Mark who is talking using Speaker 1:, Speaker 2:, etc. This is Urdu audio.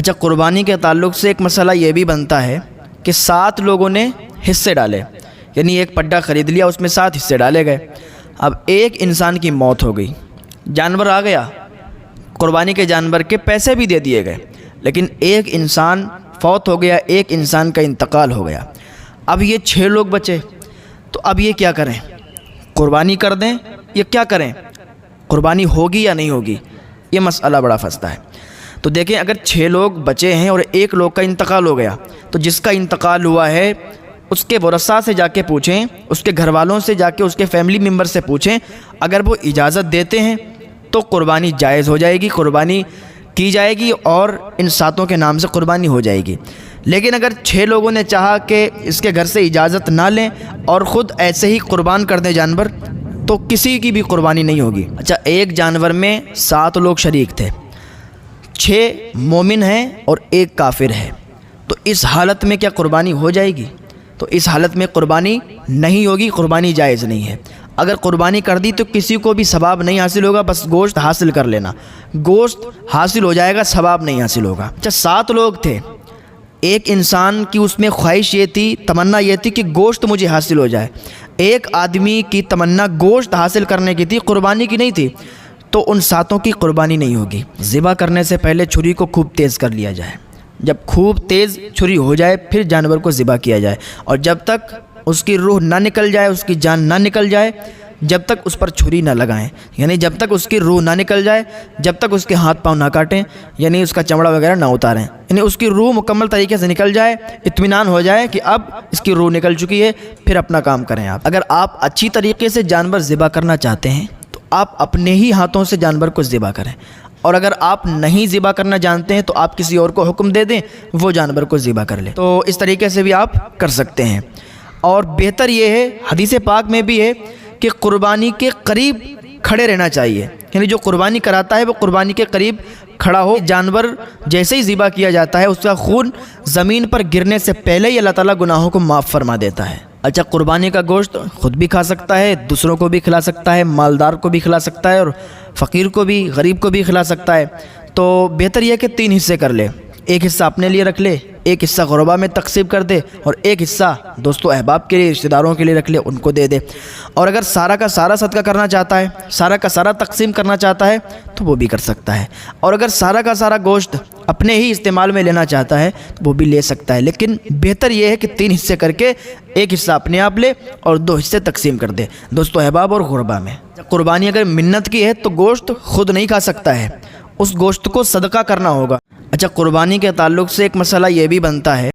Speaker 1: اچھا، قربانی کے تعلق سے ایک مسئلہ یہ بھی بنتا ہے کہ 7 لوگوں نے حصے ڈالے، یعنی ایک پڈا خرید لیا، اس میں 7 حصے ڈالے گئے۔ اب ایک انسان کی موت ہو گئی، جانور آ گیا، قربانی کے جانور کے پیسے بھی دے دیے گئے، لیکن ایک انسان فوت ہو گیا، ایک انسان کا انتقال ہو گیا۔ اب یہ 6 لوگ بچے، تو اب یہ کیا کریں؟ قربانی کر دیں یا کیا کریں؟ قربانی ہوگی یا نہیں ہوگی؟ یہ مسئلہ بڑا پھنستا ہے۔ تو دیکھیں، اگر 6 لوگ بچے ہیں اور ایک لوگ کا انتقال ہو گیا، تو جس کا انتقال ہوا ہے اس کے ورثاء سے جا کے پوچھیں، اس کے گھر والوں سے جا کے، اس کے فیملی ممبر سے پوچھیں، اگر وہ اجازت دیتے ہیں تو قربانی جائز ہو جائے گی، قربانی کی جائے گی اور ان 7 کے نام سے قربانی ہو جائے گی۔ لیکن اگر 6 لوگوں نے چاہا کہ اس کے گھر سے اجازت نہ لیں اور خود ایسے ہی قربان کر دیں جانور، تو کسی کی بھی قربانی نہیں ہوگی۔ اچھا، ایک جانور میں 7 لوگ شریک تھے، 6 مومن ہیں اور 1 کافر ہے، تو اس حالت میں کیا قربانی ہو جائے گی؟ تو اس حالت میں قربانی نہیں ہوگی، قربانی جائز نہیں ہے۔ اگر قربانی کر دی تو کسی کو بھی ثواب نہیں حاصل ہوگا، بس گوشت حاصل کر لینا، گوشت حاصل ہو جائے گا، ثواب نہیں حاصل ہوگا۔ اچھا، 7 لوگ تھے، ایک انسان کی اس میں خواہش یہ تھی، تمنا یہ تھی کہ گوشت مجھے حاصل ہو جائے، ایک آدمی کی تمنا گوشت حاصل کرنے کی تھی، قربانی کی نہیں تھی، تو ان 7 کی قربانی نہیں ہوگی۔ ذبح کرنے سے پہلے چھری کو خوب تیز کر لیا جائے، جب خوب تیز چھری ہو جائے پھر جانور کو ذبح کیا جائے، اور جب تک اس کی روح نہ نکل جائے، اس کی جان نہ نکل جائے، جب تک اس پر چھری نہ لگائیں، یعنی جب تک اس کی روح نہ نکل جائے، جب تک اس کے ہاتھ پاؤں نہ کاٹیں، یعنی اس کا چمڑا وغیرہ نہ اتاریں، یعنی اس کی روح مکمل طریقے سے نکل جائے، اطمینان ہو جائے کہ اب اس کی روح نکل چکی ہے، پھر اپنا کام کریں آپ۔ اگر آپ اچھی طریقے سے جانور ذبح کرنا چاہتے ہیں تو آپ اپنے ہی ہاتھوں سے جانور کو ذبح کریں، اور اگر آپ نہیں ذبح کرنا جانتے ہیں تو آپ کسی اور کو حکم دے دیں، وہ جانور کو ذبح کر لے۔ تو اس طریقے سے بھی آپ کر سکتے ہیں۔ اور بہتر یہ ہے، حدیث پاک میں بھی ہے کہ قربانی کے قریب کھڑے رہنا چاہیے، یعنی جو قربانی کراتا ہے وہ قربانی کے قریب کھڑا ہو۔ جانور جیسے ہی ذبح کیا جاتا ہے، اس کا خون زمین پر گرنے سے پہلے ہی اللہ تعالیٰ گناہوں کو معاف فرما دیتا ہے۔ اچھا، قربانی کا گوشت خود بھی کھا سکتا ہے، دوسروں کو بھی کھلا سکتا ہے، مالدار کو بھی کھلا سکتا ہے، اور فقیر کو بھی، غریب کو بھی کھلا سکتا ہے۔ تو بہتر یہ ہے کہ 3 حصے کر لے، ایک حصہ اپنے لیے رکھ لے، ایک حصہ غربا میں تقسیم کر دے، اور ایک حصہ دوست و احباب کے لیے، رشتہ داروں کے لیے رکھ لے، ان کو دے دے۔ اور اگر سارا کا سارا صدقہ کرنا چاہتا ہے، سارا کا سارا تقسیم کرنا چاہتا ہے تو وہ بھی کر سکتا ہے، اور اگر سارا کا سارا گوشت اپنے ہی استعمال میں لینا چاہتا ہے تو وہ بھی لے سکتا ہے۔ لیکن بہتر یہ ہے کہ 3 حصے کر کے ایک حصہ اپنے آپ لے اور 2 حصے تقسیم کر دے، دوست و احباب اور غربا میں۔ قربانی اگر منت کی ہے تو گوشت خود نہیں کھا سکتا ہے، اس گوشت کو صدقہ کرنا ہوگا۔ اچھا، قربانی کے تعلق سے ایک مسئلہ یہ بھی بنتا ہے